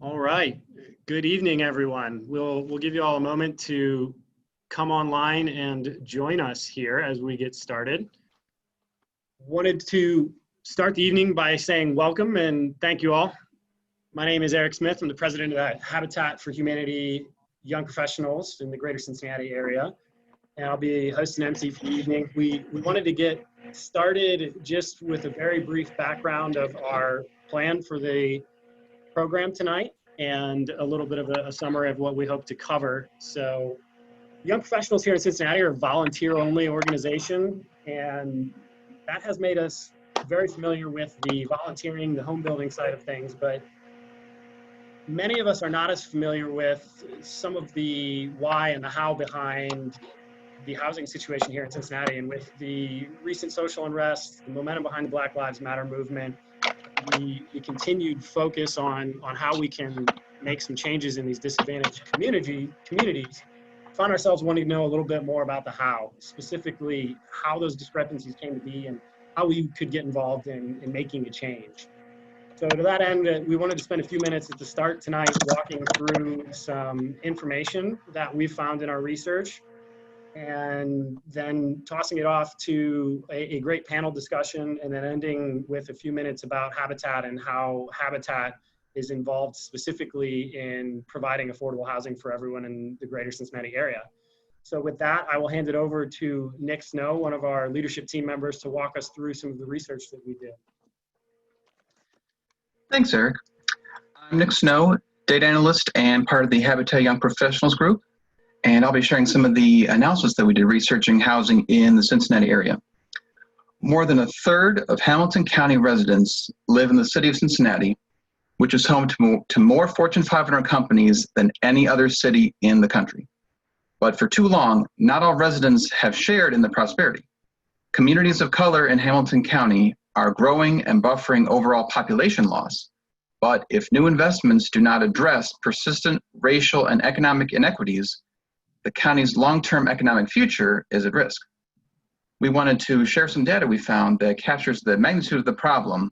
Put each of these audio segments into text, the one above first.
All right. Good evening, everyone. We'll give you all a moment to come online and join us here as we get started. Wanted to start the evening by saying welcome and thank you all. My name is Eric Smith. I'm the president of the Habitat for Humanity Young Professionals in the greater Cincinnati area. And I'll be host and MC for the evening. We wanted to get started just with a very brief background of our plan for the program tonight and a little bit of a summary of what we hope to cover. So Young Professionals here in Cincinnati are a volunteer-only organization, and that has made us very familiar with the volunteering, the home building side of things, but many of us are not as familiar with some of the why and the how behind the housing situation here in Cincinnati. And with the recent social unrest, the momentum behind the Black Lives Matter movement, the continued focus on how we can make some changes in these disadvantaged communities, found ourselves wanting to know a little bit more about the how, specifically how those discrepancies came to be and how we could get involved in making a change. So to that end, we wanted to spend a few minutes at the start tonight walking through some information that we found in our research, and then tossing it off to a great panel discussion, and then ending with a few minutes about Habitat and how Habitat is involved specifically in providing affordable housing for everyone in the greater Cincinnati area. So with that, I will hand it over to Nick Snow, one of our leadership team members, to walk us through some of the research that we did. Thanks, Eric. I'm Nick Snow, data analyst and part of the Habitat Young Professionals group, and I'll be sharing some of the analysis that we did researching housing in the Cincinnati area. More than a third of Hamilton County residents live in the city of Cincinnati, which is home to more Fortune 500 companies than any other city in the country. But for too long, not all residents have shared in the prosperity. Communities of color in Hamilton County are growing and buffering overall population loss. But if new investments do not address persistent racial and economic inequities, the county's long-term economic future is at risk. We wanted to share some data we found that captures the magnitude of the problem,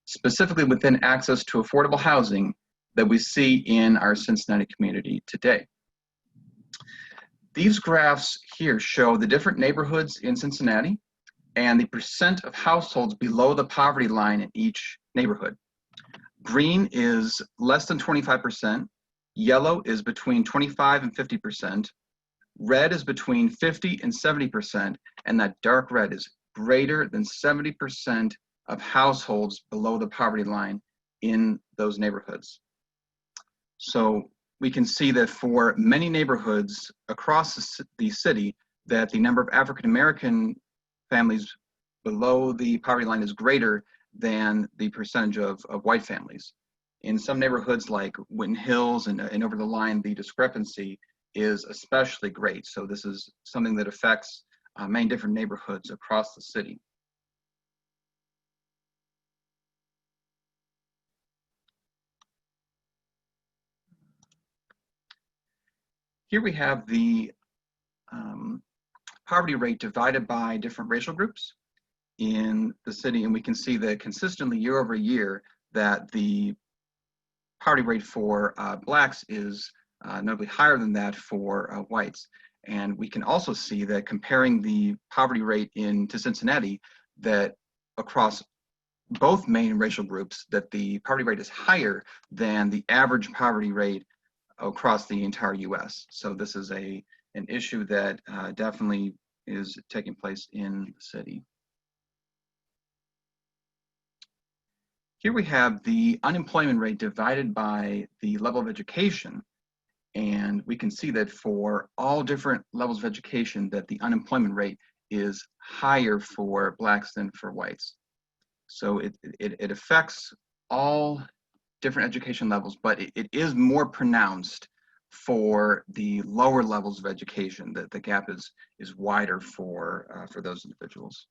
specifically within access to affordable housing that we see in our Cincinnati community today. These graphs here show the different neighborhoods in Cincinnati and the percent of households below the poverty line in each neighborhood. Green is less than 25%, yellow is between 25 and 50%, red is between 50 and 70%, and that dark red is greater than 70% of households below the poverty line in those neighborhoods. So we can see that for many neighborhoods across the city, that the number of African American families below the poverty line is greater than the percentage of white families. In some neighborhoods like Winton Hills and over the line, the discrepancy is especially great. So this is something that affects many different neighborhoods across the city. Here we have the poverty rate divided by different racial groups in the city, and we can see that consistently year over year that the poverty rate for blacks is notably higher than that for whites. And we can also see that comparing the poverty rate to Cincinnati, that across both main racial groups, that the poverty rate is higher than the average poverty rate across the entire US. So this is an issue that definitely is taking place in the city. Here we have the unemployment rate divided by the level of education. And we can see that for all different levels of education, that the unemployment rate is higher for blacks than for whites. So it affects all different education levels, but it is more pronounced for the lower levels of education, that the gap is wider for those individuals.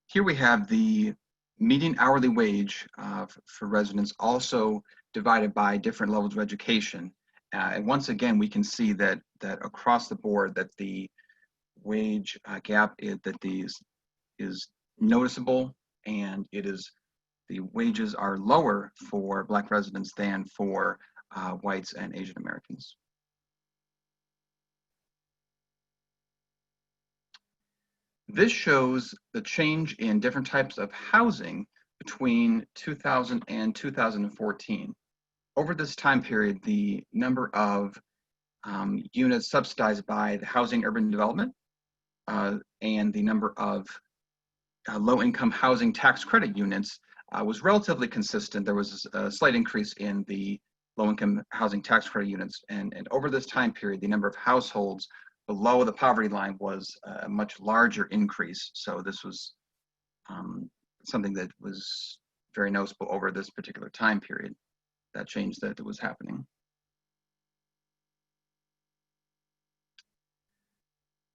Here we have the median hourly wage for residents, also divided by different levels of education. And once again, we can see that across the board, that the wage gap is noticeable and the wages are lower for Black residents than for whites and Asian Americans. This shows the change in different types of housing between 2000 and 2014. Over this time period, the number of units subsidized by the Housing Urban Development and the number of low-income housing tax credit units was relatively consistent. There was a slight increase in the low-income housing tax credit units, and over this time period, the number of households below the poverty line was a much larger increase. So this was something that was very noticeable over this particular time period, that change that was happening.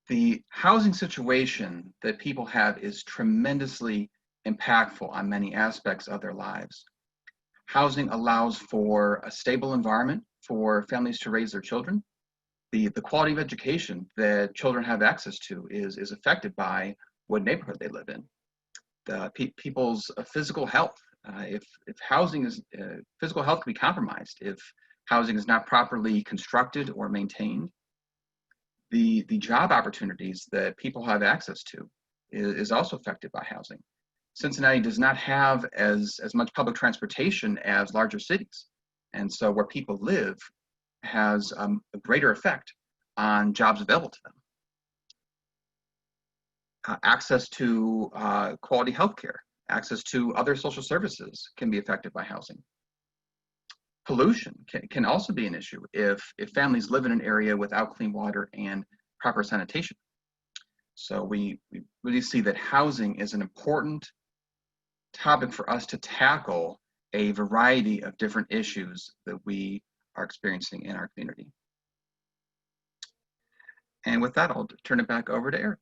The housing situation that people have is tremendously impactful on many aspects of their lives. Housing allows for a stable environment for families to raise their children. The quality of education that children have access to is affected by what neighborhood they live in. The people's physical health, if housing is, physical health can be compromised if housing is not properly constructed or maintained. The job opportunities that people have access to is also affected by housing. Cincinnati does not have as much public transportation as larger cities. And so where people live has a greater effect on jobs available to them. Access to quality healthcare, access to other social services can be affected by housing. Pollution can also be an issue if families live in an area without clean water and proper sanitation. So we really see that housing is an important topic for us to tackle a variety of different issues that we are experiencing in our community. And with that, I'll turn it back over to Eric.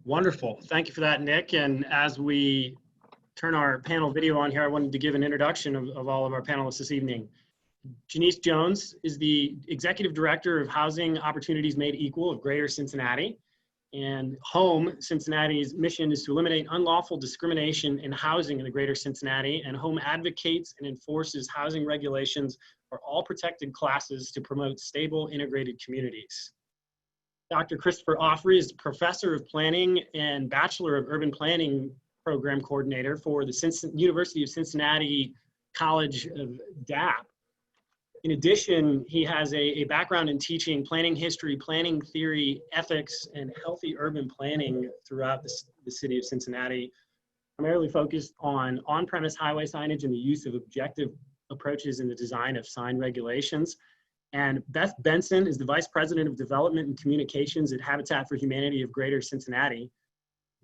Wonderful. Thank you for that, Nick. And as we turn our panel video on here, I wanted to give an introduction of all of our panelists this evening. Jeneice Jones is the Executive Director of Housing Opportunities Made Equal of Greater Cincinnati. And HOME, Cincinnati's mission is to eliminate unlawful discrimination in housing in the Greater Cincinnati, and HOME advocates and enforces housing regulations for all protected classes to promote stable, integrated communities. Dr. Christopher Auffrey is Professor of Planning and Bachelor of Urban Planning Program Coordinator for the University of Cincinnati College of Dept. In addition, he has a background in teaching planning history, planning theory, ethics, and healthy urban planning throughout the city of Cincinnati, primarily focused on on-premise highway signage and the use of objective approaches in the design of sign regulations. And Beth Benson is the Vice President of Development and Communications at Habitat for Humanity of Greater Cincinnati.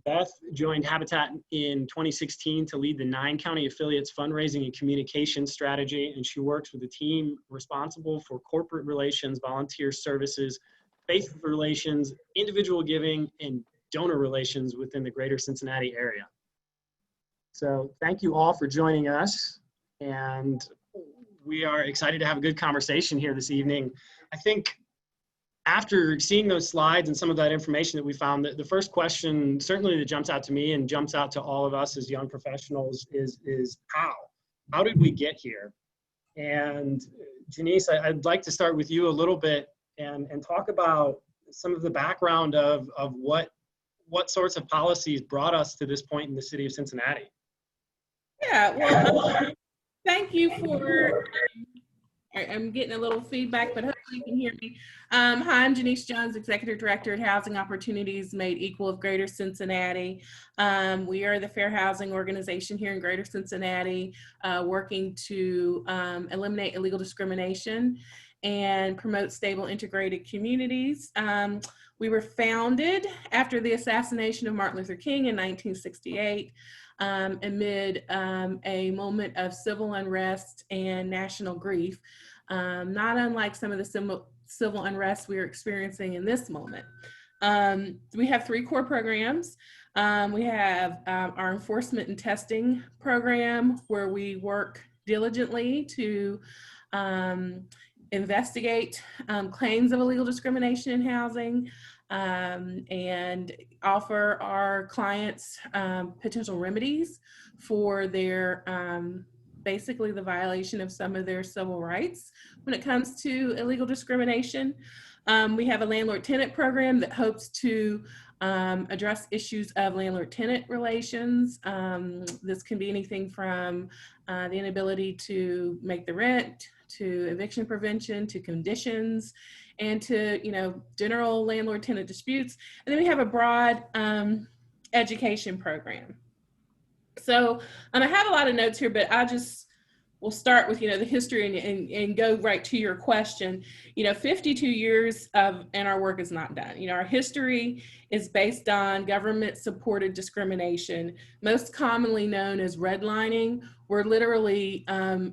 Beth joined Habitat in 2016 to lead the 9 county affiliates fundraising and communication strategy, and she works with a team responsible for corporate relations, volunteer services, faith relations, individual giving, and donor relations within the Greater Cincinnati area. So thank you all for joining us, and we are excited to have a good conversation here this evening. I think after seeing those slides and some of that information that we found, the first question certainly that jumps out to me and jumps out to all of us as young professionals is how? How did we get here? And Jeneice, I'd like to start with you a little bit and talk about some of the background of what sorts of policies brought us to this point in the city of Cincinnati. Yeah, well, thank you for, I'm getting a little feedback, but hopefully you can hear me. Hi, I'm Jeneice Jones, Executive Director at Housing Opportunities Made Equal of Greater Cincinnati. We are the fair housing organization here in Greater Cincinnati, working to eliminate illegal discrimination and promote stable, integrated communities. We were founded after the assassination of Martin Luther King in 1968. Amid a moment of civil unrest and national grief, not unlike some of the civil unrest we are experiencing in this moment. We have 3 core programs. We have our enforcement and testing program, where we work diligently to investigate claims of illegal discrimination in housing. and offer our clients potential remedies for their basically the violation of some of their civil rights when it comes to illegal discrimination. We have a landlord-tenant program that hopes to address issues of landlord-tenant relations. This can be anything from the inability to make the rent, to eviction prevention, to conditions, and to, you know, general landlord-tenant disputes. And then we have a broad education program. So I have a lot of notes here, but we'll start with, you know, the history and go right to your question. You know, 52 years and our work is not done. You know, our history is based on government-supported discrimination, most commonly known as redlining, where literally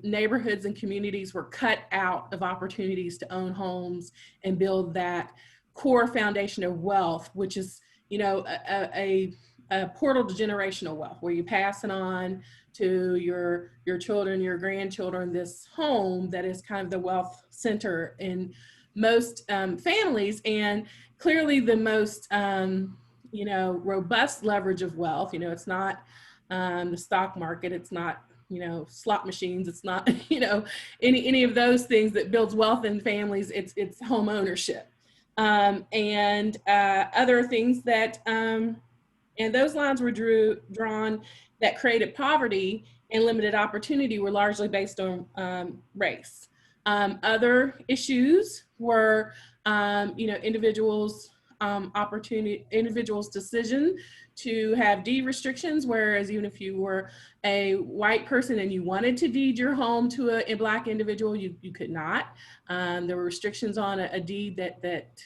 neighborhoods and communities were cut out of opportunities to own homes and build that core foundation of wealth, which is, you know, a portal to generational wealth, where you pass it on to your children, your grandchildren, this home that is kind of the wealth center in most families, and clearly the most, you know, robust leverage of wealth. You know, it's not the stock market, it's not, you know, slot machines, it's not, you know, any of those things that builds wealth in families. It's home ownership and other things that, and those lines were drawn that created poverty and limited opportunity were largely based on race. Other issues were, you know, individuals' decision to have deed restrictions, whereas even if you were a white person and you wanted to deed your home to a Black individual, you could not. There were restrictions on a deed that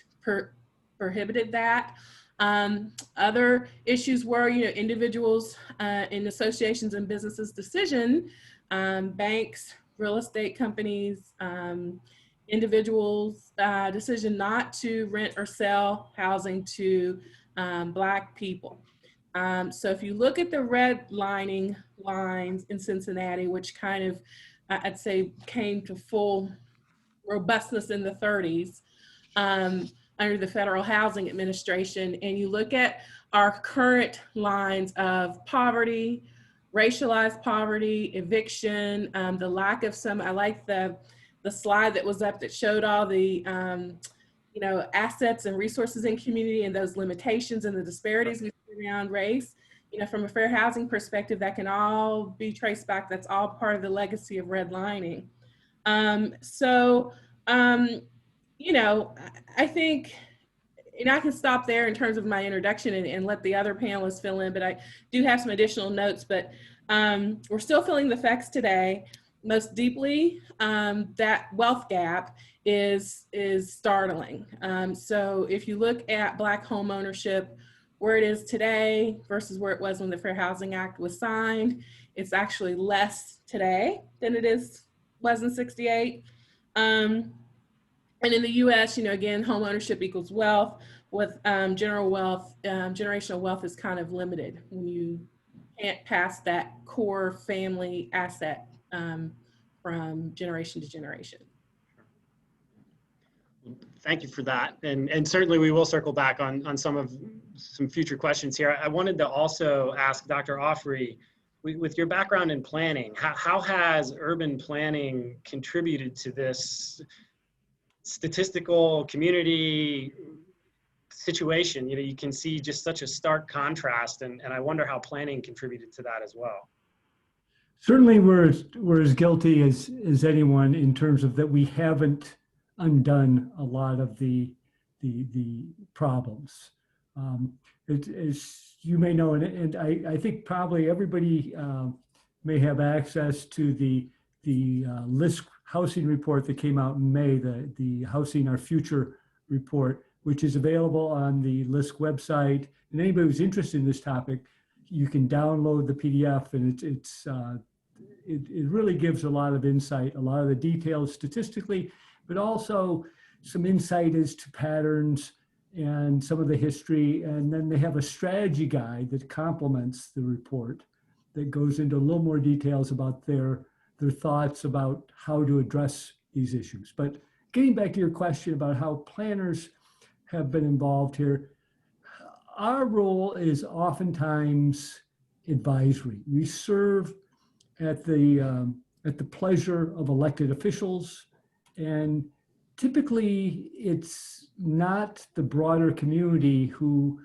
prohibited that. Other issues were, you know, individuals in associations and businesses' decision, banks, real estate companies, individuals' decision not to rent or sell housing to Black people. So if you look at the redlining lines in Cincinnati, which kind of, I'd say, came to full robustness in the 30s, under the Federal Housing Administration, and you look at our current lines of poverty, racialized poverty, eviction, the lack of some, I like the slide that was up that showed all the, you know, assets and resources in community and those limitations and the disparities we see around race. You know, from a fair housing perspective, that can all be traced back. That's all part of the legacy of redlining. You know, I think, and I can stop there in terms of my introduction and let the other panelists fill in, but I do have some additional notes, but we're still feeling the effects today. Most deeply, that wealth gap is startling. So if you look at Black home ownership, where it is today versus where it was when the Fair Housing Act was signed, it's actually less today than it was in '68. And in the US, you know, again, home ownership equals wealth. With general wealth, generational wealth is kind of limited when you can't pass that core family asset from generation to generation. Thank you for that. And certainly we will circle back on some future questions here. I wanted to also ask Dr. Auffrey, with your background in planning, how has urban planning contributed to this statistical community situation? You know, you can see just such a stark contrast, and I wonder how planning contributed to that as well. Certainly we're as guilty as anyone in terms of that we haven't undone a lot of the problems. As you may know, and I think probably everybody may have access to the LISC housing report that came out in May, the Housing Our Future report, which is available on the LISC website. And anybody who's interested in this topic, you can download the PDF, and it really gives a lot of insight, a lot of the details statistically, but also some insight as to patterns and some of the history. And then they have a strategy guide that complements the report that goes into a little more details about their thoughts about how to address these issues. But getting back to your question about how planners have been involved here. Our role is oftentimes advisory. We serve at the pleasure of elected officials, and typically it's not the broader community who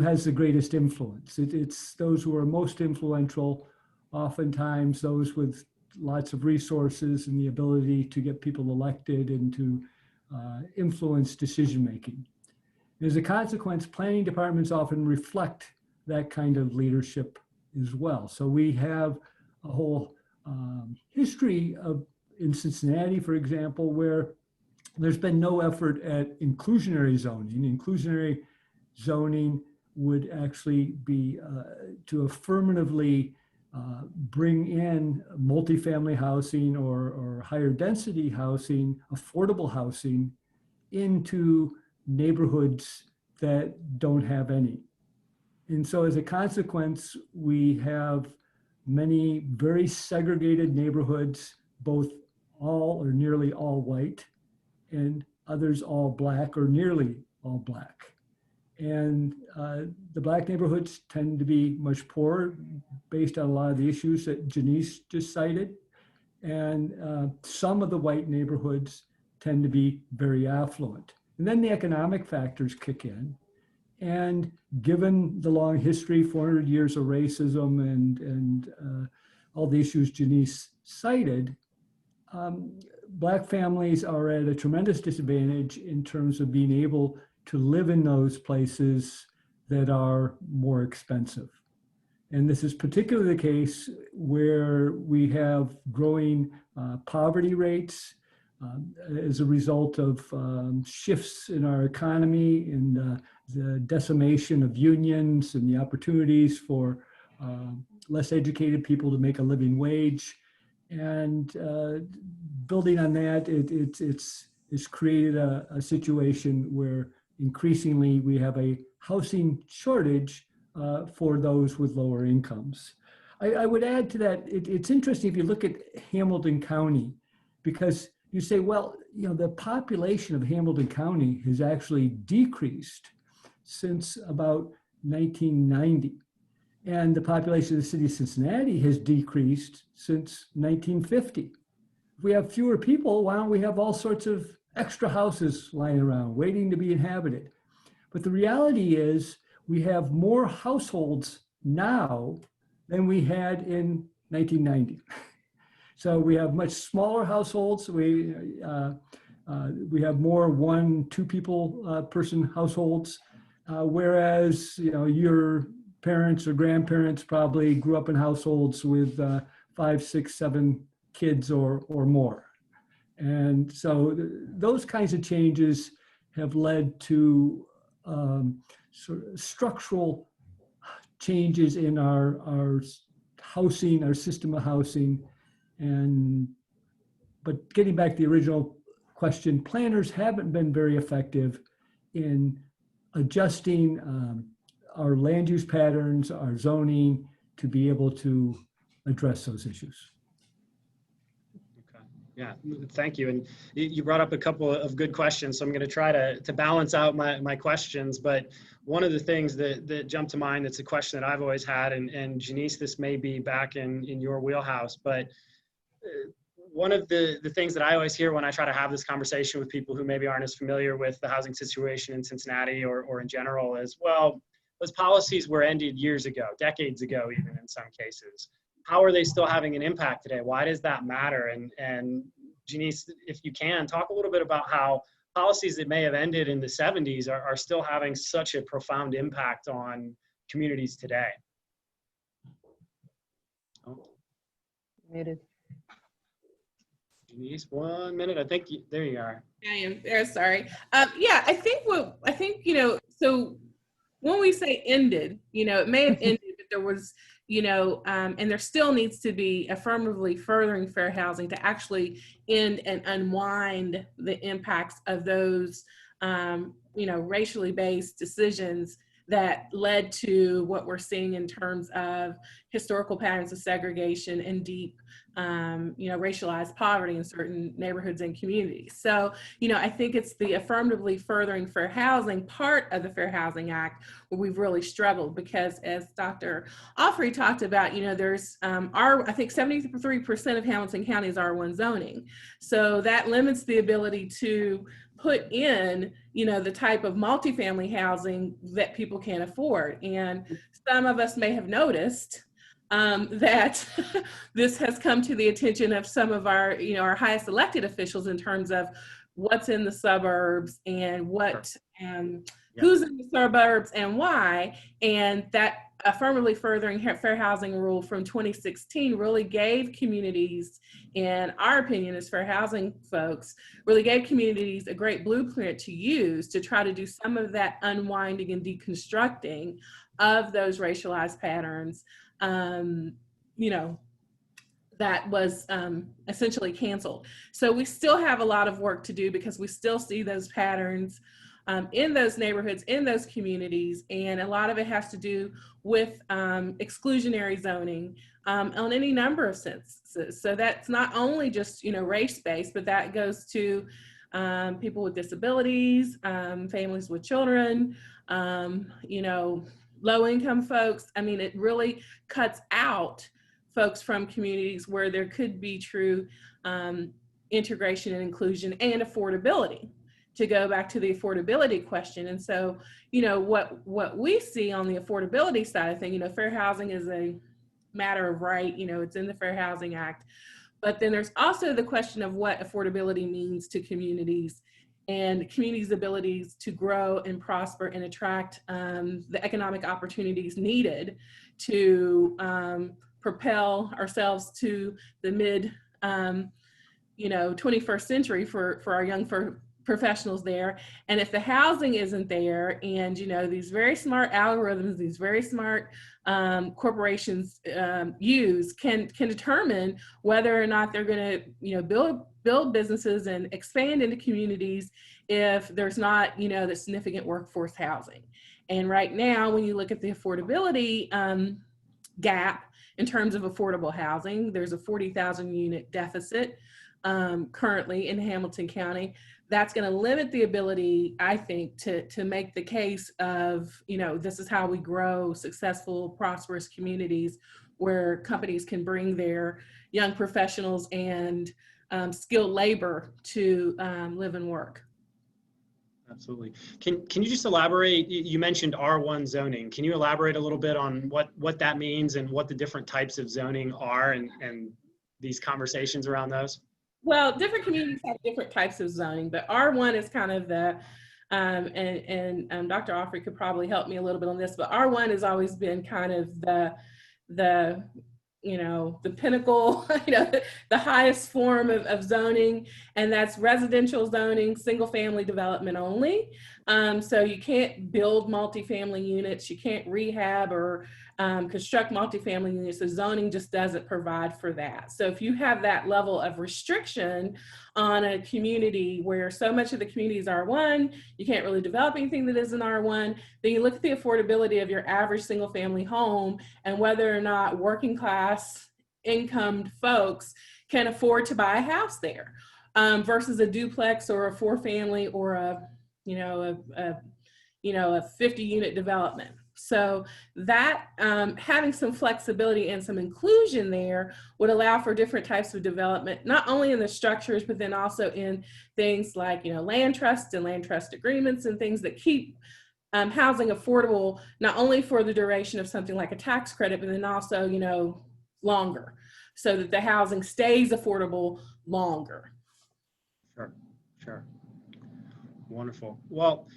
has the greatest influence. It's those who are most influential, oftentimes those with lots of resources and the ability to get people elected and to influence decision making. As a consequence, planning departments often reflect that kind of leadership as well. So we have a whole history in Cincinnati, for example, where there's been no effort at inclusionary zoning. Inclusionary zoning would actually be to affirmatively bring in multifamily housing or higher density housing, affordable housing into neighborhoods that don't have any. And so as a consequence, we have many very segregated neighborhoods, both all or nearly all white, and others all black or nearly all black. And the black neighborhoods tend to be much poorer based on a lot of the issues that Jeneice just cited. And some of the white neighborhoods tend to be very affluent. And then the economic factors kick in. And given the long history, 400 years of racism and all the issues Jeneice cited, Black families are at a tremendous disadvantage in terms of being able to live in those places that are more expensive. And this is particularly the case where we have growing poverty rates as a result of shifts in our economy and the decimation of unions and the opportunities for less educated people to make a living wage. And building on that, it's created a situation where increasingly we have a housing shortage for those with lower incomes. I would add to that, it's interesting if you look at Hamilton County, because you say, well, you know, the population of Hamilton County has actually decreased since about 1990. And the population of the city of Cincinnati has decreased since 1950. If we have fewer people, why don't we have all sorts of extra houses lying around waiting to be inhabited? But the reality is we have more households now than we had in 1990. So we have much smaller households. We have more 1-2 people person households, whereas your parents or grandparents probably grew up in households with 5, 6, 7 kids or more. And so those kinds of changes have led to sort of structural changes in our housing, our system of housing. But getting back to the original question, planners haven't been very effective in adjusting our land use patterns, our zoning, to be able to address those issues. Okay. Yeah, thank you. And you brought up a couple of good questions, so I'm going to try to balance out my questions. But one of the things that jumped to mind, that's a question that I've always had, and Jeneice, this may be back in your wheelhouse, but one of the things that I always hear when I try to have this conversation with people who maybe aren't as familiar with the housing situation in Cincinnati or in general is, well, those policies were ended years ago, decades ago, even in some cases. How are they still having an impact today? Why does that matter? And Jeneice, if you can, talk a little bit about how policies that may have ended in the 70s are still having such a profound impact on communities today. Oh. Muted. Jeneice, 1 minute. I think there you are. I am there. Sorry. Yeah, I think so when we say ended, it may have ended, but there was, and there still needs to be affirmatively furthering fair housing to actually end and unwind the impacts of those, racially based decisions that led to what we're seeing in terms of, historical patterns of segregation and deep, racialized poverty in certain neighborhoods and communities. So, I think it's the affirmatively furthering fair housing part of the Fair Housing Act where we've really struggled, because as Dr. Auffrey talked about, there's I think 73% of Hamilton County is R1 zoning. So that limits the ability to put in, the type of multifamily housing that people can afford. And some of us may have noticed that this has come to the attention of some of our, our highest elected officials in terms of what's in the suburbs and what, who's in the suburbs and why. And that affirmatively furthering fair housing rule from 2016 really gave communities, in our opinion as fair housing folks, really gave communities a great blueprint to use to try to do some of that unwinding and deconstructing of those racialized patterns, that was essentially canceled. So we still have a lot of work to do, because we still see those patterns in those neighborhoods, in those communities, and a lot of it has to do with exclusionary zoning on any number of senses. So that's not only just, race-based, but that goes to people with disabilities, families with children, low-income folks. I mean, it really cuts out folks from communities where there could be true integration and inclusion and affordability, to go back to the affordability question. And so, what we see on the affordability side of things, fair housing is a matter of right, it's in the Fair Housing Act. But then there's also the question of what affordability means to communities and communities' abilities to grow and prosper and attract the economic opportunities needed to propel ourselves to the mid, 21st century for our young professionals there. And if the housing isn't there, and these very smart algorithms, these very smart corporations can determine whether or not they're going to build businesses and expand into communities if there's not the significant workforce housing. And right now, when you look at the affordability gap in terms of affordable housing, there's a 40,000 unit deficit currently in Hamilton County. That's going to limit the ability, I think, to make the case of, this is how we grow successful, prosperous communities where companies can bring their young professionals and skilled labor to live and work. Absolutely. Can you just elaborate? You mentioned R1 zoning. Can you elaborate a little bit on what that means and what the different types of zoning are and these conversations around those? Well, different communities have different types of zoning, but R1 is kind of the, and Dr. Auffrey could probably help me a little bit on this, but R1 has always been kind of the pinnacle, the highest form of zoning, and that's residential zoning, single family development only. So you can't build multifamily units, you can't rehab or construct multifamily units. The zoning just doesn't provide for that. So if you have that level of restriction on a community where so much of the community is R1, you can't really develop anything that isn't R1, then you look at the affordability of your average single family home and whether or not working class income folks can afford to buy a house there versus a duplex or a 4-family or a 50 unit development. So that having some flexibility and some inclusion there would allow for different types of development, not only in the structures, but then also in things like, land trusts and land trust agreements and things that keep housing affordable, not only for the duration of something like a tax credit, but then also, longer, so that the housing stays affordable longer. Sure. Wonderful. Well,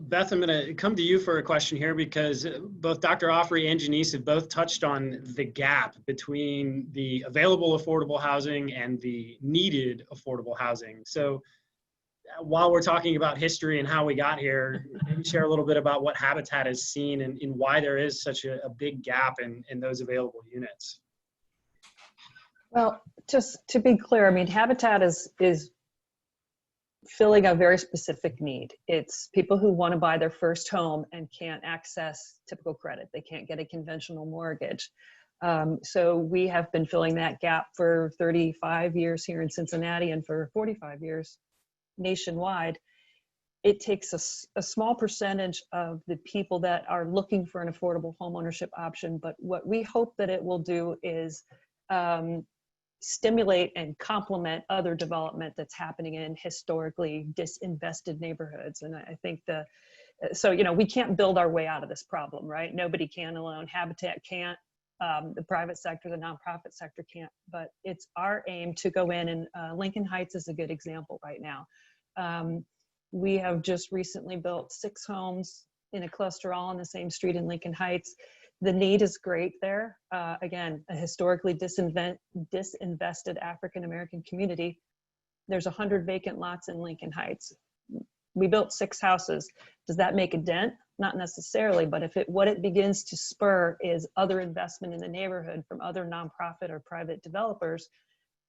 Beth, I'm going to come to you for a question here because both Dr. Auffrey and Jeneice have both touched on the gap between the available affordable housing and the needed affordable housing. So while we're talking about history and how we got here, maybe share a little bit about what Habitat has seen and why there is such a big gap in those available units. Well, just to be clear, I mean, Habitat is filling a very specific need. It's people who want to buy their first home and can't access typical credit. They can't get a conventional mortgage. So we have been filling that gap for 35 years here in Cincinnati and for 45 years nationwide. It takes a small percentage of the people that are looking for an affordable homeownership option, but what we hope that it will do is stimulate and complement other development that's happening in historically disinvested neighborhoods. And I think so, you know, we can't build our way out of this problem, right? Nobody can alone. Habitat can't, the private sector, the nonprofit sector can't, but it's our aim to go in, and Lincoln Heights is a good example right now. We have just recently built 6 homes in a cluster all on the same street in Lincoln Heights. The need is great there. Again, a historically disinvested African-American community. There's 100 vacant lots in Lincoln Heights. We built 6 houses. Does that make a dent? Not necessarily, but what it begins to spur is other investment in the neighborhood from other nonprofit or private developers,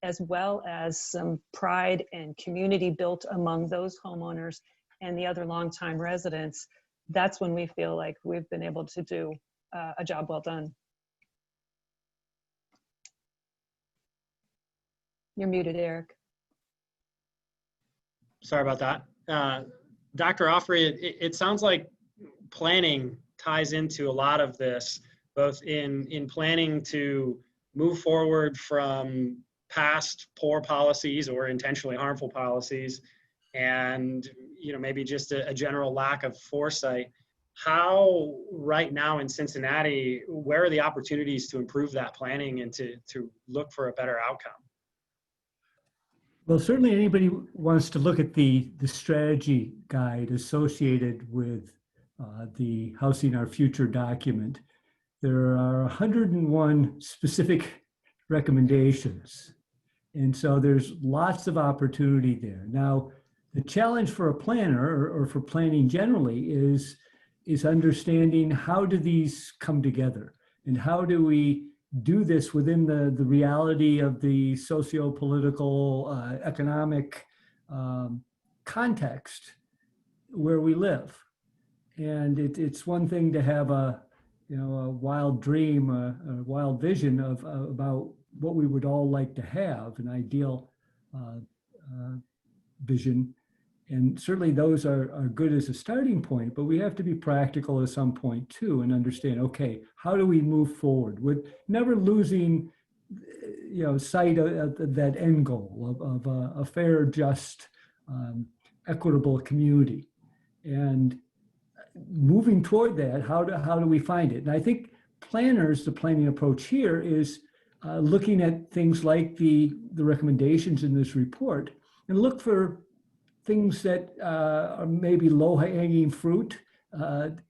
as well as some pride and community built among those homeowners and the other longtime residents. That's when we feel like we've been able to do a job well done. You're muted, Eric. Sorry about that. Dr. Auffrey, it sounds like planning ties into a lot of this, both in planning to move forward from past poor policies or intentionally harmful policies, and maybe just a general lack of foresight. How right now in Cincinnati, where are the opportunities to improve that planning and to look for a better outcome? Well, certainly anybody wants to look at the strategy guide associated with the Housing Our Future document. There are 101 specific recommendations. And so there's lots of opportunity there. Now, the challenge for a planner or for planning generally is understanding how do these come together, and how do we do this within the reality of the socio-political, economic context where we live. And it's one thing to have a wild dream, a wild vision about what we would all like to have, an ideal vision. And certainly those are good as a starting point, but we have to be practical at some point too, and understand, okay, how do we move forward with never losing sight of that end goal of a fair, just, equitable community. And moving toward that, how do we find it? And I think planners, the planning approach here is looking at things like the recommendations in this report, and look for things that are maybe low-hanging fruit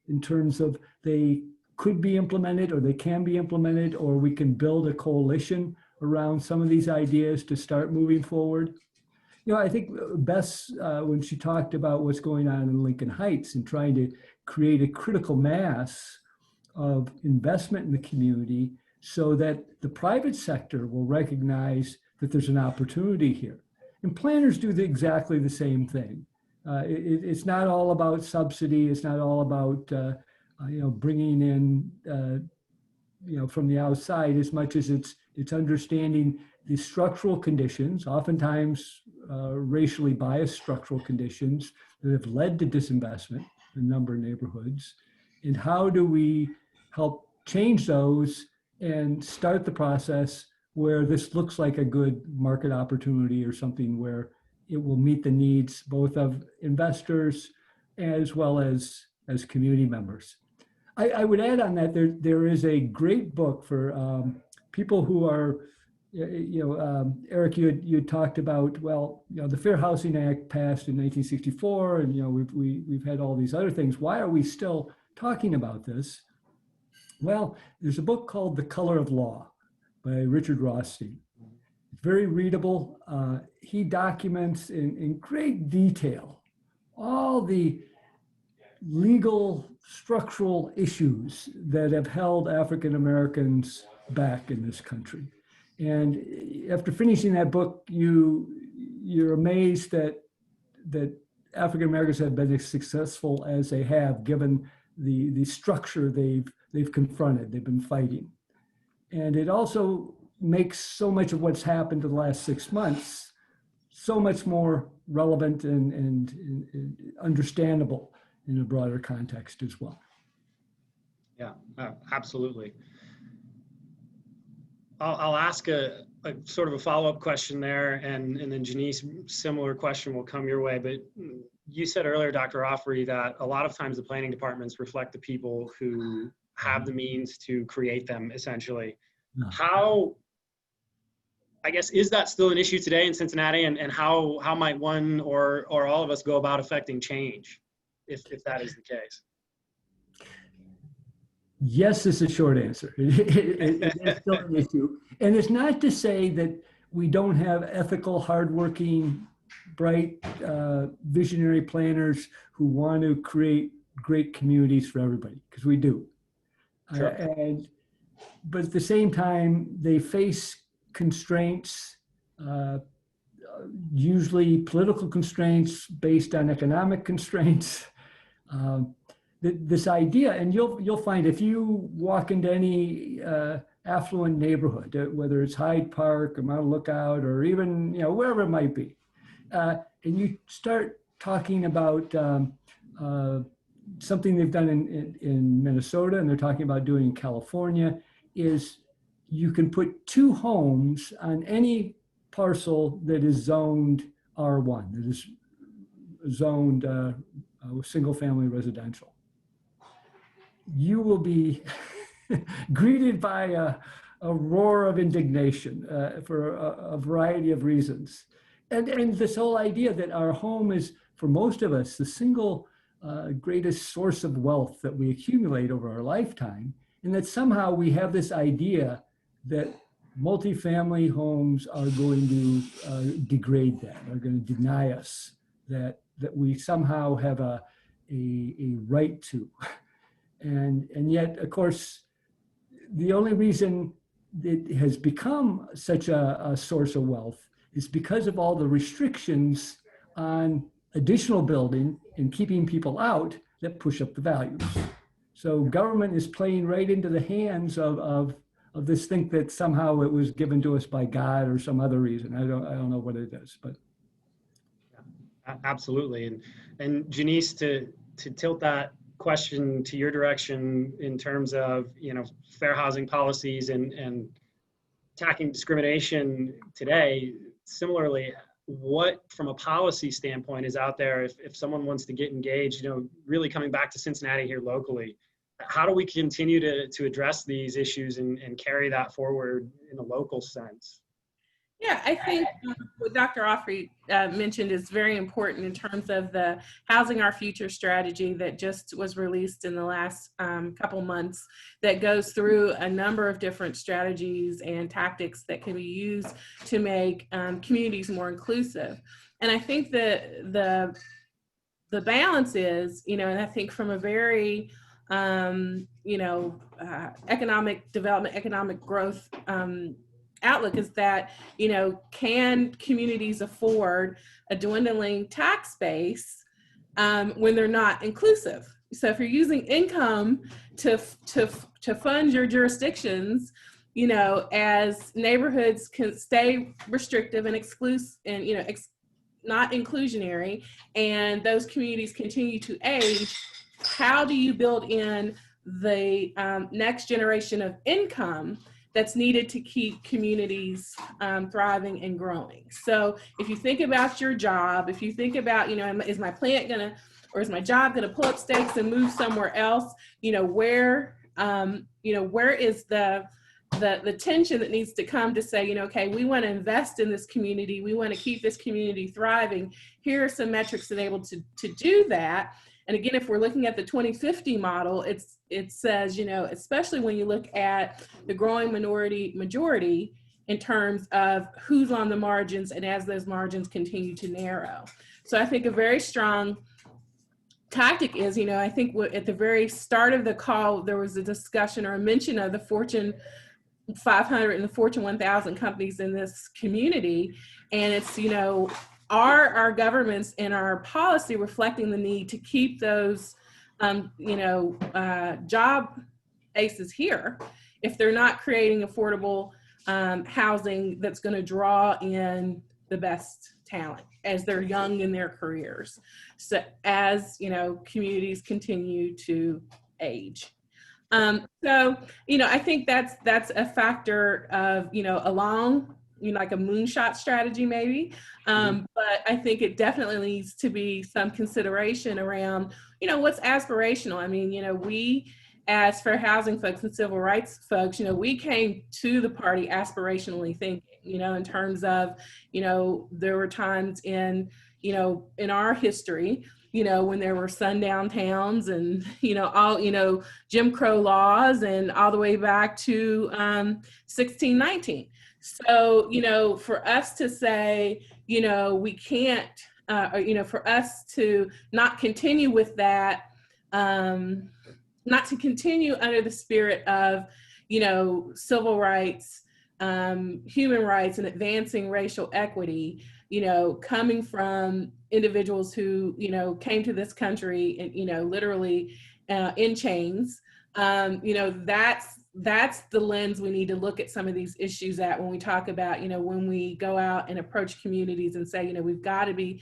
in terms of they could be implemented, or they can be implemented, or we can build a coalition around some of these ideas to start moving forward. I think Bess, when she talked about what's going on in Lincoln Heights and trying to create a critical mass of investment in the community so that the private sector will recognize that there's an opportunity here. And planners do exactly the same thing. It's not all about subsidy. It's not all about bringing in from the outside, as much as it's understanding the structural conditions, oftentimes racially biased structural conditions that have led to disinvestment in a number of neighborhoods, and how do we help change those and start the process where this looks like a good market opportunity, or something where it will meet the needs both of investors as well as community members. I would add on that there is a great book for people who are, Eric, you talked about, the Fair Housing Act passed in 1964, and we've had all these other things. Why are we still talking about this? Well, there's a book called The Color of Law by Richard Rothstein. Very readable. He documents in great detail all the legal structural issues that have held African Americans back in this country. And after finishing that book, you're amazed that African Americans have been as successful as they have, given the structure they've confronted, they've been fighting. And it also makes so much of what's happened in the last 6 months so much more relevant and understandable in a broader context as well. Yeah, absolutely. I'll ask a sort of a follow-up question there, and then Jeneice, similar question will come your way. But you said earlier, Dr. Auffrey, that a lot of times the planning departments reflect the people who have the means to create them, essentially. Yeah. How, I guess, is that still an issue today in Cincinnati, and how might one or all of us go about affecting change if that is the case? Yes is the short answer. It is still an issue. And it's not to say that we don't have ethical, hardworking, bright, visionary planners who want to create great communities for everybody, because we do. Sure. But at the same time, they face constraints, usually political constraints based on economic constraints. This idea, and you'll find if you walk into any affluent neighborhood, whether it's Hyde Park or Mount Lookout or even wherever it might be, and you start talking about something they've done in Minnesota and they're talking about doing in California, is you can put 2 homes on any parcel that is zoned R1, that is zoned single family residential. You will be greeted by a roar of indignation for a variety of reasons. And this whole idea that our home is, for most of us, the single greatest source of wealth that we accumulate over our lifetime, and that somehow we have this idea that multifamily homes are going to degrade that, are going to deny us that we somehow have a right to. And yet, of course, the only reason it has become such a source of wealth is because of all the restrictions on additional building and keeping people out that push up the values. So government is playing right into the hands of this thing that somehow it was given to us by God or some other reason. I don't know what it is, but. Absolutely. And Jeneice, to tilt that question to your direction in terms of fair housing policies and attacking discrimination today, similarly, what from a policy standpoint is out there if someone wants to get engaged, really coming back to Cincinnati here locally, how do we continue to address these issues and carry that forward in a local sense? Yeah, I think what Dr. Auffrey mentioned is very important in terms of the Housing Our Future strategy that just was released in the last couple months, that goes through a number of different strategies and tactics that can be used to make communities more inclusive. And I think that the balance is, and I think from a very economic development, economic growth outlook is that, can communities afford a dwindling tax base when they're not inclusive? So if you're using income to fund your jurisdictions, as neighborhoods can stay restrictive and exclusive and, not inclusionary, and those communities continue to age, how do you build in the next generation of income that's needed to keep communities thriving and growing? So if you think about your job, if you think about, is my plant gonna, or is my job gonna pull up stakes and move somewhere else? Where is the tension that needs to come to say, okay, we want to invest in this community, we want to keep this community thriving. Here are some metrics enabled to do that. And again, if we're looking at the 2050 model, it says, especially when you look at the growing majority in terms of who's on the margins and as those margins continue to narrow. So I think a very strong tactic is, I think at the very start of the call, there was a discussion or a mention of the Fortune 500 and the Fortune 1000 companies in this community. And it's, are our governments and our policy reflecting the need to keep those, job aces here if they're not creating affordable housing that's going to draw in the best talent as they're young in their careers. So as, you know, communities continue to age. So, you know, I think that's a factor of, you know, along, you know, like a moonshot strategy maybe. But I think it definitely needs to be some consideration around, you know, what's aspirational. I mean, you know, we as fair housing folks and civil rights folks, you know, we came to the party aspirationally thinking, you know, in terms of, you know, there were times in, you know, in our history, you know, when there were sundown towns and, you know, all, you know, Jim Crow laws and all the way back to 1619. So, you know, for us to say, you know, we can't, or, you know, for us to not continue with that, not to continue under the spirit of, you know, civil rights, human rights, and advancing racial equity, you know, coming from individuals who, you know, came to this country and, you know, literally in chains, you know, that's the lens we need to look at some of these issues at when we talk about, you know, when we go out and approach communities and say, you know, we've got to be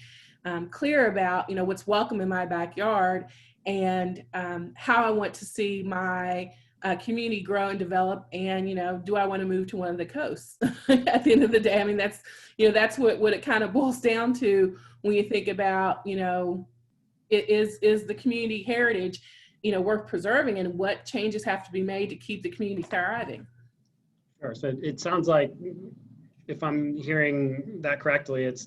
clear about, you know, what's welcome in my backyard and how I want to see my community grow and develop, and, you know, do I want to move to one of the coasts at the end of the day? I mean, that's, you know, that's what it kind of boils down to when you think about, you know, is the community heritage, you know, worth preserving, and what changes have to be made to keep the community thriving. Sure. So it sounds like, if I'm hearing that correctly, it's,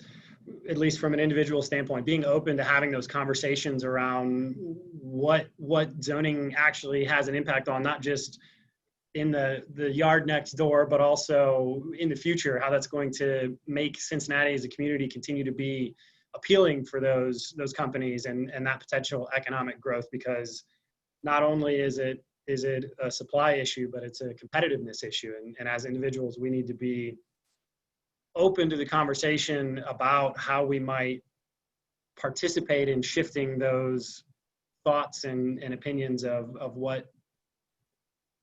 at least from an individual standpoint, being open to having those conversations around what zoning actually has an impact on, not just in the yard next door, but also in the future, how that's going to make Cincinnati as a community continue to be appealing for those companies and that potential economic growth, because not only is it a supply issue, but it's a competitiveness issue. And as individuals, we need to be open to the conversation about how we might participate in shifting those thoughts and opinions of what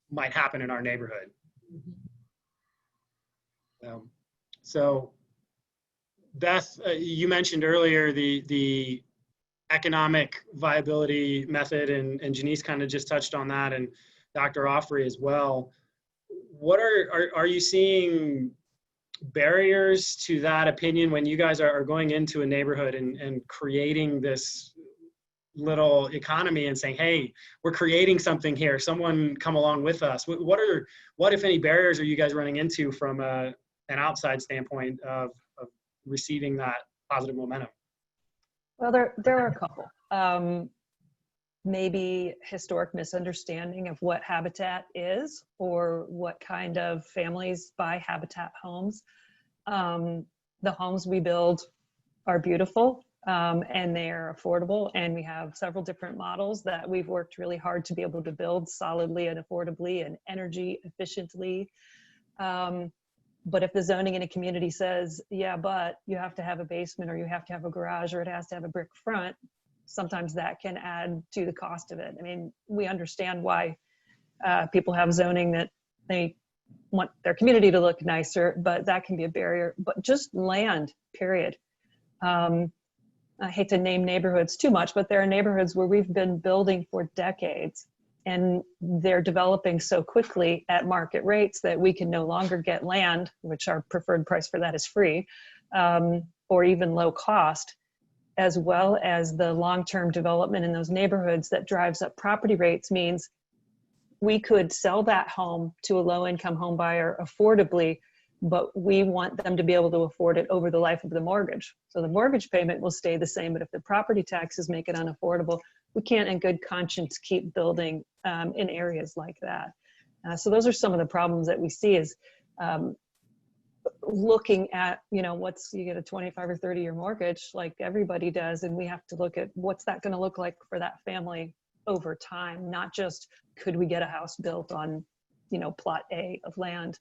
might happen in our neighborhood. So Beth, you mentioned earlier the economic viability method, and Jeneice kind of just touched on that, and Dr. Auffrey as well. What are you seeing barriers to that opinion when you guys are going into a neighborhood and creating this little economy and saying, hey, we're creating something here, someone come along with us? What if any barriers are you guys running into from an outside standpoint of receiving that positive momentum? Well, there are a couple. Maybe historic misunderstanding of what habitat is, or what kind of families buy habitat homes. The homes we build are beautiful, and they're affordable, and we have several different models that we've worked really hard to be able to build solidly and affordably and energy efficiently. But if the zoning in a community says, yeah, but you have to have a basement, or you have to have a garage, or it has to have a brick front, sometimes that can add to the cost of it. I mean, we understand why people have zoning, that they want their community to look nicer, but that can be a barrier. But just land, period. I hate to name neighborhoods too much, but there are neighborhoods where we've been building for decades, and they're developing so quickly at market rates that we can no longer get land, which our preferred price for that is free, or even low cost, as well as the long-term development in those neighborhoods that drives up property rates means we could sell that home to a low-income home buyer affordably, but we want them to be able to afford it over the life of the mortgage. So the mortgage payment will stay the same, but if the property taxes make it unaffordable, we can't in good conscience keep building in areas like that. So those are some of the problems that we see, is looking at, you know, you get a 25 or 30-year mortgage like everybody does, and we have to look at what's that going to look like for that family over time, not just could we get a house built on, you know, plot A of land.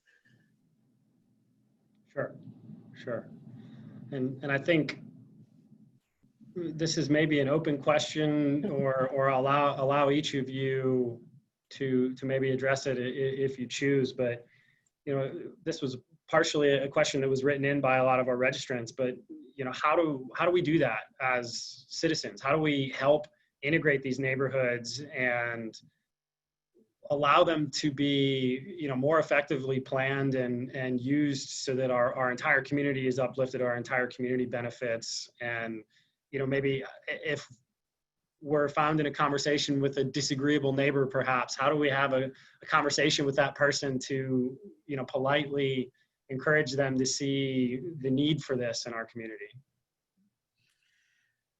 Sure. And I think this is maybe an open question, or I'll allow each of you to maybe address it if you choose. But, you know, this was partially a question that was written in by a lot of our registrants, but, you know, how do we do that as citizens? How do we help integrate these neighborhoods and allow them to be, you know, more effectively planned and used so that our entire community is uplifted, our entire community benefits? And, you know, maybe if we're found in a conversation with a disagreeable neighbor, perhaps, how do we have a conversation with that person to, you know, politely encourage them to see the need for this in our community?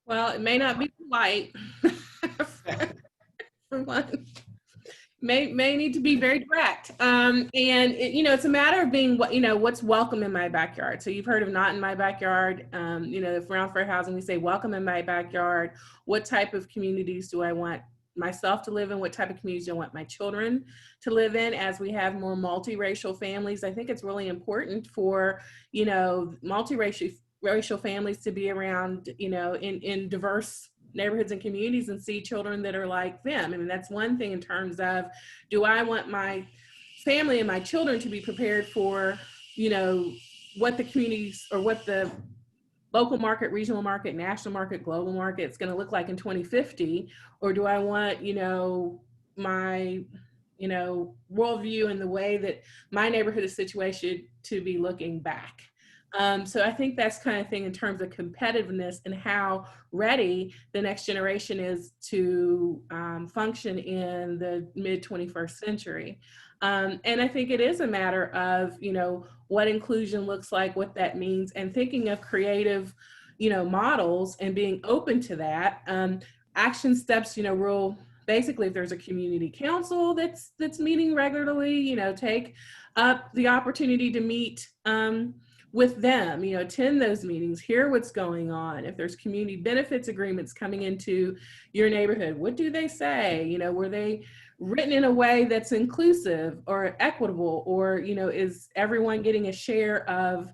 Well, it may not be polite for one. May need to be very direct. And it, you know, it's a matter of being what, you know, what's welcome in my backyard. So you've heard of not in my backyard. You know, if around fair housing, we say welcome in my backyard. What type of communities do I want myself to live in? What type of communities do I want my children to live in? As we have more multiracial families, I think it's really important for, you know, multiracial families to be around, you know, in diverse neighborhoods and communities and see children that are like them. I mean, that's one thing in terms of, do I want my family and my children to be prepared for, you know, what the communities or what the local market, regional market, national market, global market is going to look like in 2050? Or do I want, you know, my, you know, worldview and the way that my neighborhood is situated to be looking back? So I think that's kind of thing in terms of competitiveness and how ready the next generation is to function in the mid 21st century. And I think it is a matter of, you know, what inclusion looks like, what that means, and thinking of creative, you know, models and being open to that. Action steps, you know, basically, if there's a community council that's meeting regularly, you know, take up the opportunity to meet with them, you know, attend those meetings, hear what's going on. If there's community benefits agreements coming into your neighborhood, what do they say? You know, were they written in a way that's inclusive or equitable, or, you know, is everyone getting a share of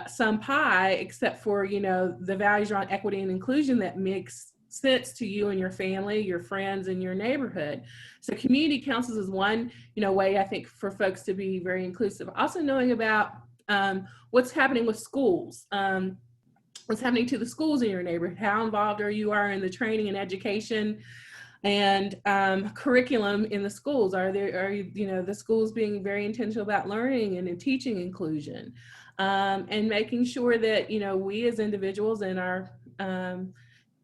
some pie, except for, you know, the values around equity and inclusion that makes sense to you and your family, your friends, and your neighborhood. So community councils is one, you know, way I think for folks to be very inclusive. Also knowing about what's happening with schools, what's happening to the schools in your neighborhood, how involved you are in the training and education and curriculum in the schools. Are you know, the schools being very intentional about learning and teaching inclusion, and making sure that, you know, we as individuals and our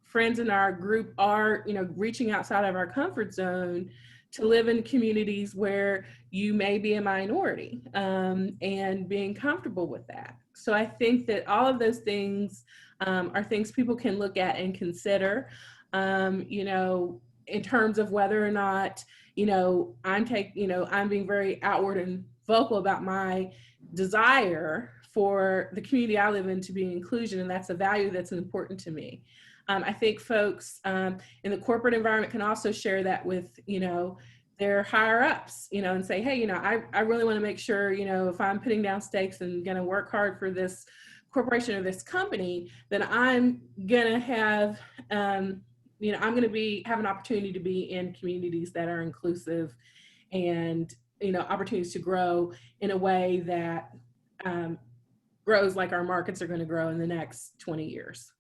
friends in our group are, you know, reaching outside of our comfort zone to live in communities where you may be a minority, and being comfortable with that. So I think that all of those things are things people can look at and consider, you know, in terms of whether or not, you know, I'm being very outward and vocal about my desire for the community I live in to be inclusion, and that's a value that's important to me. I think folks in the corporate environment can also share that with, you know, their higher ups, you know, and say, hey, you know, I really want to make sure, you know, if I'm putting down stakes and going to work hard for this corporation or this company, then I'm going to have, you know, I'm going to have an opportunity to be in communities that are inclusive and, you know, opportunities to grow in a way that grows like our markets are going to grow in the next 20 years.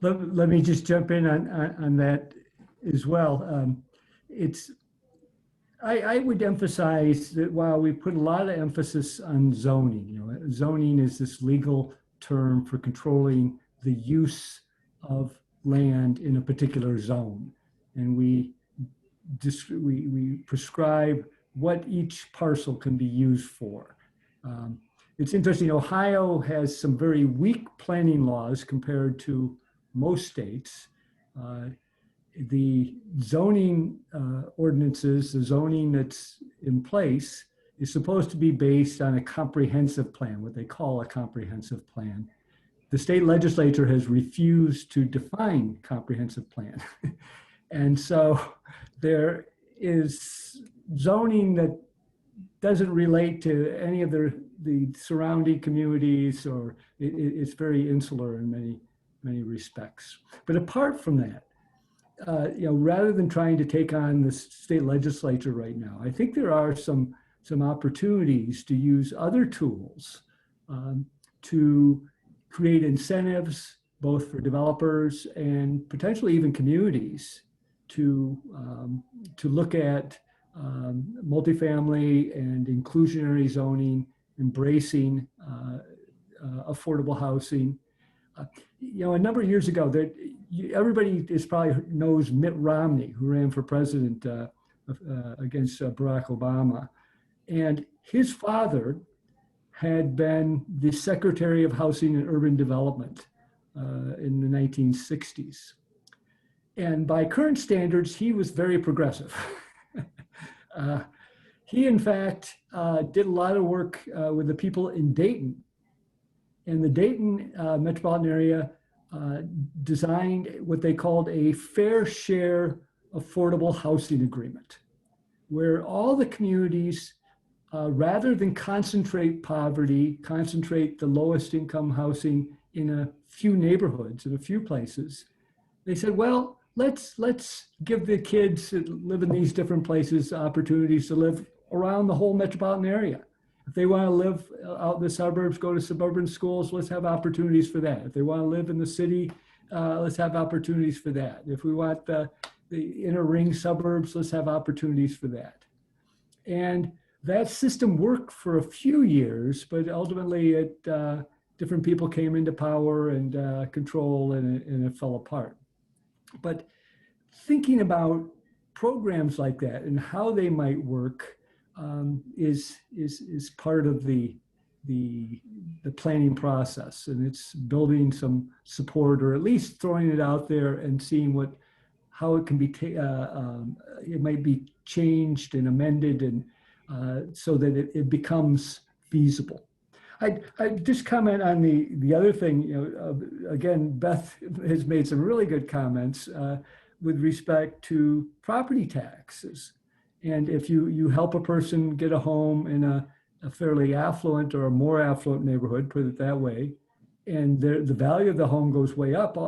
Let me just jump in on that as well. I would emphasize that while we put a lot of emphasis on zoning, you know, zoning is this legal term for controlling the use of land in a particular zone, and we prescribe what each parcel can be used for. It's interesting, Ohio has some very weak planning laws compared to most states. The zoning ordinances, the zoning that's in place is supposed to be based on a comprehensive plan, what they call a comprehensive plan. The state legislature has refused to define comprehensive plan. And so there is zoning that doesn't relate to any of the surrounding communities, or it's very insular in many respects. But apart from that, rather than trying to take on the state legislature right now, I think there are some opportunities to use other tools to create incentives, both for developers and potentially even communities, to look at multifamily and inclusionary zoning, embracing affordable housing. A number of years ago, everybody probably knows Mitt Romney, who ran for president against Barack Obama. And his father had been the Secretary of Housing and Urban Development in the 1960s. And by current standards, he was very progressive. He, in fact, did a lot of work with the people in Dayton. And the Dayton metropolitan area designed what they called a fair share affordable housing agreement, where all the communities, rather than concentrate poverty, concentrate the lowest income housing in a few neighborhoods, in a few places, they said, well, let's give the kids that live in these different places opportunities to live around the whole metropolitan area. If they want to live out in the suburbs, go to suburban schools, let's have opportunities for that. If they want to live in the city, let's have opportunities for that. If we want the inner ring suburbs, let's have opportunities for that. And that system worked for a few years, but ultimately different people came into power and control, and it fell apart. But thinking about programs like that and how they might work is part of the planning process, and it's building some support, or at least throwing it out there and seeing how it can be it might be changed and amended, and so that it becomes feasible. I just comment on the other thing. Again, Beth has made some really good comments with respect to property taxes. And if you help a person get a home in a fairly affluent or a more affluent neighborhood, put it that way, and the value of the home goes way up,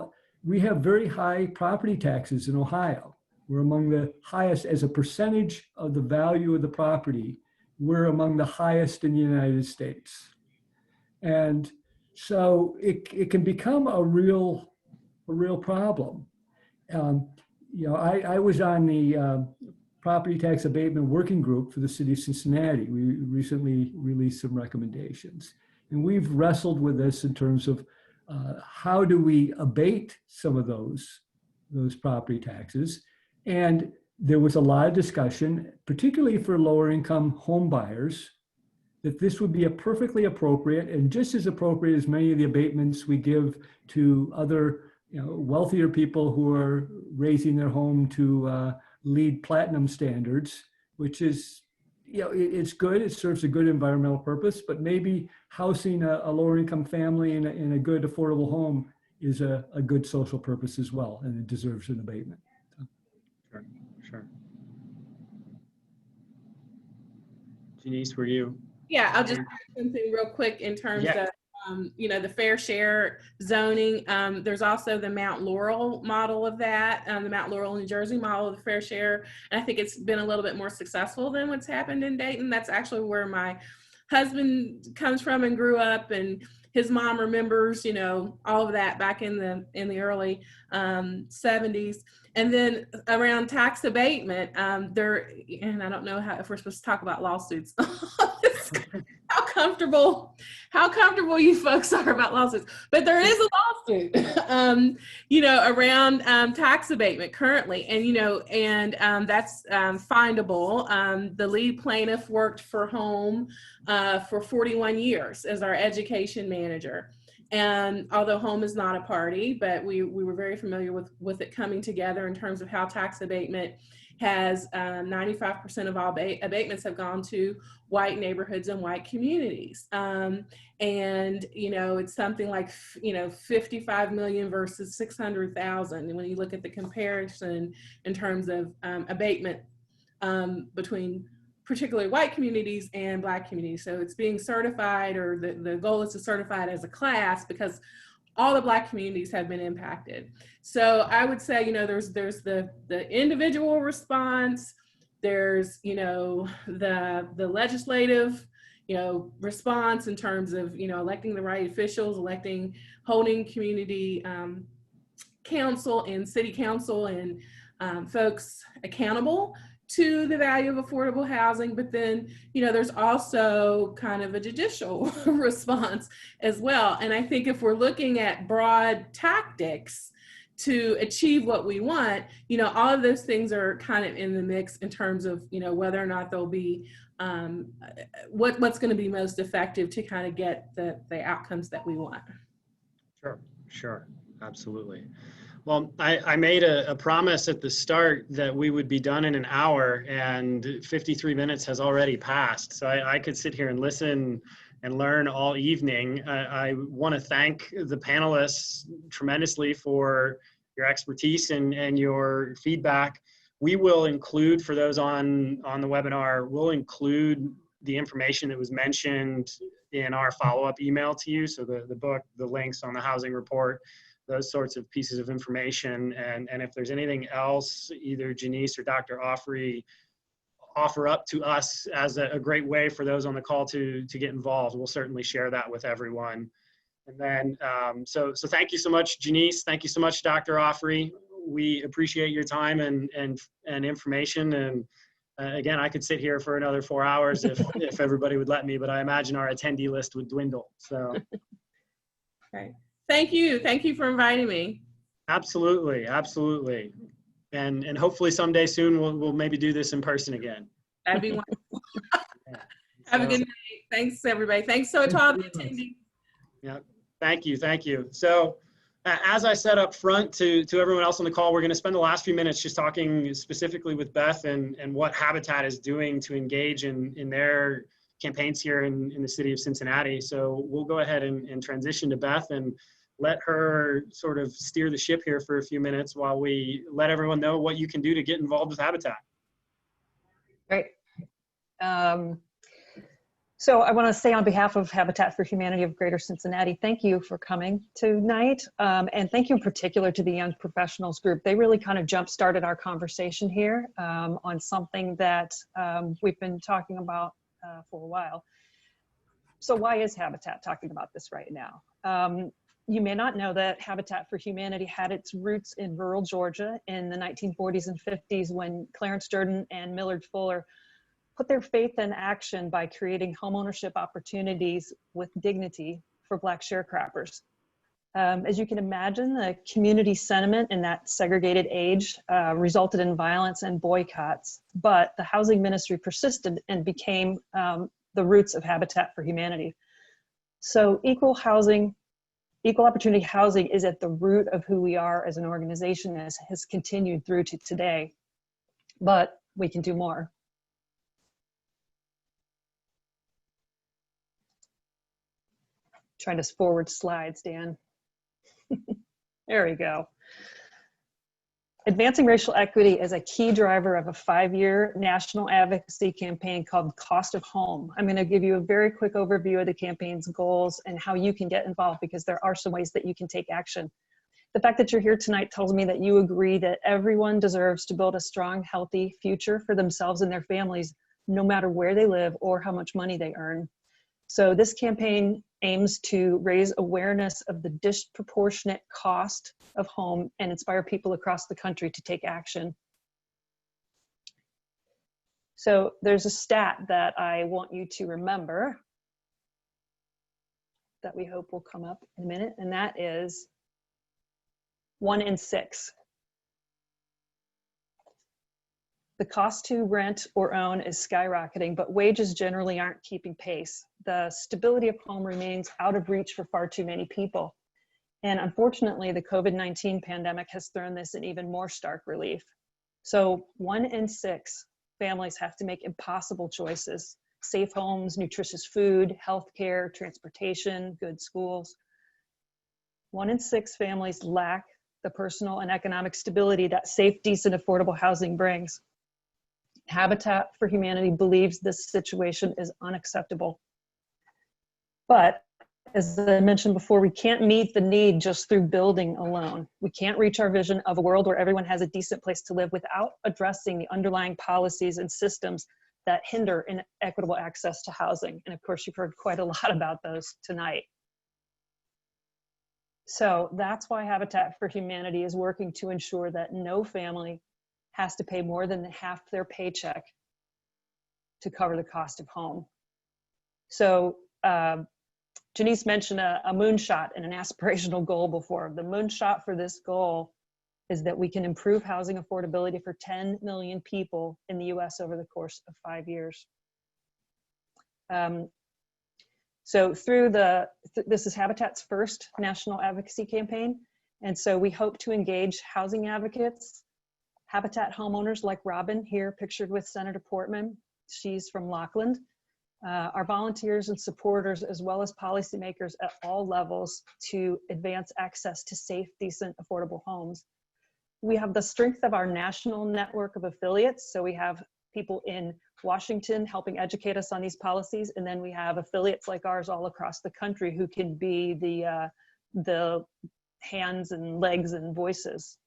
we have very high property taxes in Ohio. We're among the highest as a percentage of the value of the property. We're among the highest in the United States. And so it can become a real problem. I was on the property tax abatement working group for the city of Cincinnati. We recently released some recommendations, and we've wrestled with this in terms of how do we abate some of those property taxes. And there was a lot of discussion, particularly for lower income home buyers, that this would be a perfectly appropriate and just as appropriate as many of the abatements we give to other wealthier people who are raising their home to LEED Platinum standards, which is, it's good, it serves a good environmental purpose, but maybe housing a lower income family in a good affordable home is a good social purpose as well, and it deserves an abatement. Sure. Jeneice, were you? Yeah, I'll just add something real quick in terms of the fair share zoning. There's also the Mount Laurel model of that, the Mount Laurel, New Jersey model of the fair share. And I think it's been a little bit more successful than what's happened in Dayton. That's actually where my husband comes from and grew up, and his mom remembers, all of that back in the early 70s. And then around tax abatement, and I don't know if we're supposed to talk about lawsuits. How comfortable you folks are about lawsuits, but there is a lawsuit, around tax abatement currently, and that's findable. The lead plaintiff worked for Home for 41 years as our education manager. And although Home is not a party, but we were very familiar with it coming together in terms of how tax abatement has 95% of all abatements have gone to white neighborhoods and white communities. It's something like, 55 million versus 600,000. And when you look at the comparison in terms of abatement between particularly white communities and Black communities. So it's being certified, or the goal is to certify it as a class, because all the Black communities have been impacted. So I would say, you know, there's the individual response, there's, you know, the legislative, you know, response in terms of, you know, electing the right officials, holding community council and city council and folks accountable to the value of affordable housing. But then, you know, there's also kind of a judicial response as well. And I think if we're looking at broad tactics to achieve what we want, you know, all of those things are kind of in the mix in terms of, you know, whether or not there'll be what's going to be most effective to kind of get the outcomes that we want. Sure, absolutely. Well, I made a promise at the start that we would be done in an hour, and 53 minutes has already passed. So I could sit here and listen and learn all evening. I want to thank the panelists tremendously for your expertise and your feedback. We will include, for those on the webinar, we'll include the information that was mentioned in our follow-up email to you. So the book, the links on the housing report, those sorts of pieces of information. And if there's anything else, either Jeneice or Dr. Auffrey offer up to us as a great way for those on the call to get involved, we'll certainly share that with everyone. And then, so thank you so much, Jeneice. Thank you so much, Dr. Auffrey. We appreciate your time and information. And again, I could sit here for another 4 hours if everybody would let me, but I imagine our attendee list would dwindle. So. Okay. Thank you. Thank you for inviting me. Absolutely. And hopefully someday soon we'll maybe do this in person again. That'd be wonderful. Yeah. Have a good night. Thanks, everybody. Thanks so to all the attendees. Yeah, thank you. So as I said up front to everyone else on the call, we're going to spend the last few minutes just talking specifically with Beth and what Habitat is doing to engage in their campaigns here in the city of Cincinnati. So we'll go ahead and transition to Beth and let her sort of steer the ship here for a few minutes while we let everyone know what you can do to get involved with Habitat. Great. So I want to say on behalf of Habitat for Humanity of Greater Cincinnati, thank you for coming tonight. And thank you in particular to the Young Professionals Group. They really kind of jump-started our conversation here on something that we've been talking about for a while. So why is Habitat talking about this right now? You may not know that Habitat for Humanity had its roots in rural Georgia in the 1940s and 50s when Clarence Jordan and Millard Fuller put their faith in action by creating homeownership opportunities with dignity for Black sharecroppers. As you can imagine, the community sentiment in that segregated age resulted in violence and boycotts, but the housing ministry persisted and became the roots of Habitat for Humanity. So equal opportunity housing is at the root of who we are as an organization, as has continued through to today, but we can do more. Trying to forward slides, Dan. There we go. Advancing racial equity is a key driver of a 5-year national advocacy campaign called Cost of Home. I'm going to give you a very quick overview of the campaign's goals and how you can get involved, because there are some ways that you can take action. The fact that you're here tonight tells me that you agree that everyone deserves to build a strong, healthy future for themselves and their families, no matter where they live or how much money they earn. So this campaign aims to raise awareness of the disproportionate cost of home and inspire people across the country to take action. So there's a stat that I want you to remember that we hope will come up in a minute, and that is 1 in 6. The cost to rent or own is skyrocketing, but wages generally aren't keeping pace. The stability of home remains out of reach for far too many people. And unfortunately, the COVID-19 pandemic has thrown this in even more stark relief. So 1 in 6 families have to make impossible choices: safe homes, nutritious food, healthcare, transportation, good schools. 1 in 6 families lack the personal and economic stability that safe, decent, affordable housing brings. Habitat for Humanity believes this situation is unacceptable. But As I mentioned before, we can't meet the need just through building alone. We can't reach our vision of a world where everyone has a decent place to live without addressing the underlying policies and systems that hinder inequitable access to housing. And of course, you've heard quite a lot about those tonight. So that's why Habitat for Humanity is working to ensure that no family has to pay more than half their paycheck to cover the cost of home. So Jeneice mentioned a moonshot and an aspirational goal before. The moonshot for this goal is that we can improve housing affordability for 10 million people in the US over the course of 5 years. So through this is Habitat's first national advocacy campaign. And so we hope to engage housing advocates, Habitat homeowners like Robin here pictured with Senator Portman. She's from Lockland. Our volunteers and supporters, as well as policymakers at all levels to advance access to safe, decent, affordable homes. We have the strength of our national network of affiliates. So we have people in Washington helping educate us on these policies. And then we have affiliates like ours all across the country who can be the hands and legs and voices.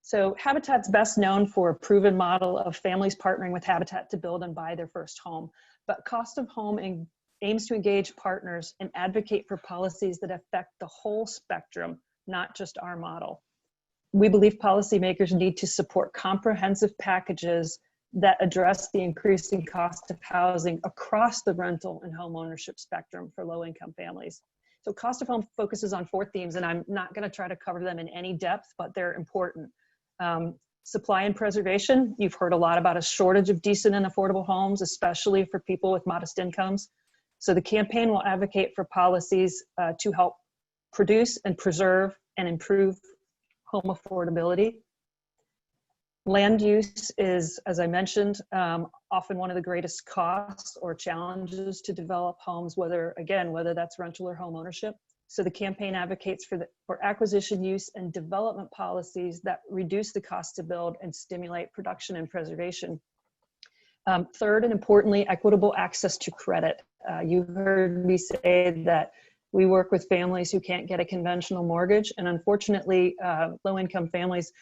So Habitat's best known for a proven model of families partnering with Habitat to build and buy their first home. But Cost of Home aims to engage partners and advocate for policies that affect the whole spectrum, not just our model. We believe policymakers need to support comprehensive packages that address the increasing cost of housing across the rental and home ownership spectrum for low-income families. So Cost of Home focuses on 4 themes, and I'm not going to try to cover them in any depth, but they're important. Supply and preservation. You've heard a lot about a shortage of decent and affordable homes, especially for people with modest incomes. So the campaign will advocate for policies to help produce and preserve and improve home affordability. Land use is, as I mentioned, often one of the greatest costs or challenges to develop homes, whether that's rental or home ownership. So the campaign advocates for acquisition, use, and development policies that reduce the cost to build and stimulate production and preservation. Third, and importantly, equitable access to credit. You heard me say that we work with families who can't get a conventional mortgage, and unfortunately, low-income families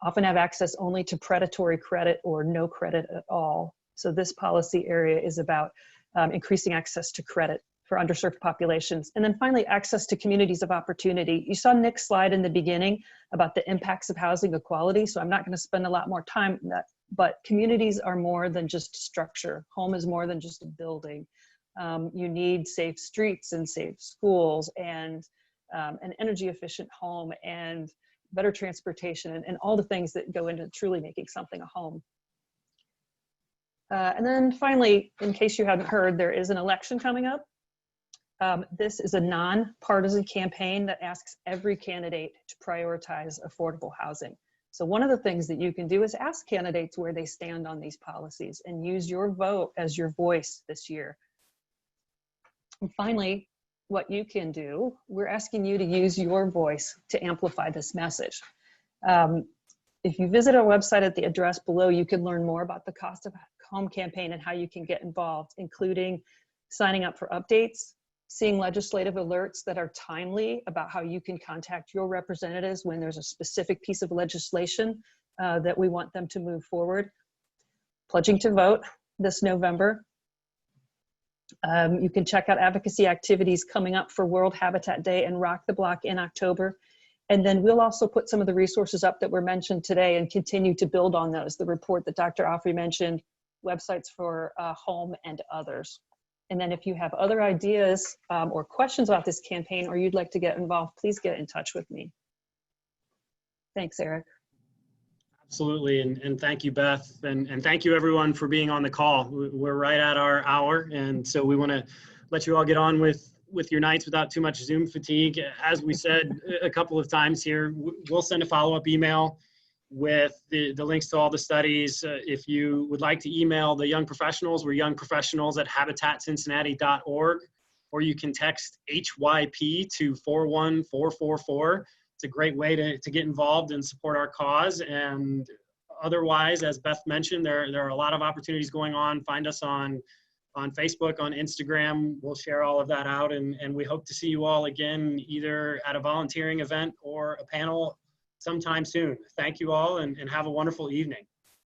often have access only to predatory credit or no credit at all. So this policy area is about increasing access to credit for underserved populations. And then finally, access to communities of opportunity. You saw Nick's slide in the beginning about the impacts of housing equality, so I'm not going to spend a lot more time on that, but communities are more than just structure. Home is more than just a building. You need safe streets and safe schools and an energy efficient home and better transportation and all the things that go into truly making something a home. And then finally, in case you haven't heard, there is an election coming up. This is a nonpartisan campaign that asks every candidate to prioritize affordable housing. So one of the things that you can do is ask candidates where they stand on these policies and use your vote as your voice this year. And finally, what you can do, we're asking you to use your voice to amplify this message. If you visit our website at the address below, you can learn more about the Cost of Home campaign and how you can get involved, including signing up for updates, seeing legislative alerts that are timely about how you can contact your representatives when there's a specific piece of legislation that we want them to move forward, pledging to vote this November. You can check out advocacy activities coming up for World Habitat Day and Rock the Block in October. And then we'll also put some of the resources up that were mentioned today and continue to build on those. The report that Dr. Auffrey mentioned, websites for home and others. And then if you have other ideas or questions about this campaign or you'd like to get involved, please get in touch with me. Thanks, Eric. Absolutely, and thank you, Beth, and thank you everyone for being on the call. We're right at our hour, and so we want to let you all get on with your nights without too much Zoom fatigue. As we said a couple of times here, we'll send a follow-up email with the links to all the studies. If you would like to email the young professionals, we're youngprofessionals@habitatcincinnati.org, or you can text HYP to 41444. It's a great way to get involved and support our cause. And otherwise, as Beth mentioned, there are a lot of opportunities going on. Find us on on Facebook, on Instagram. We'll share all of that out, and we hope to see you all again, either at a volunteering event or a panel sometime soon. Thank you all, and have a wonderful evening.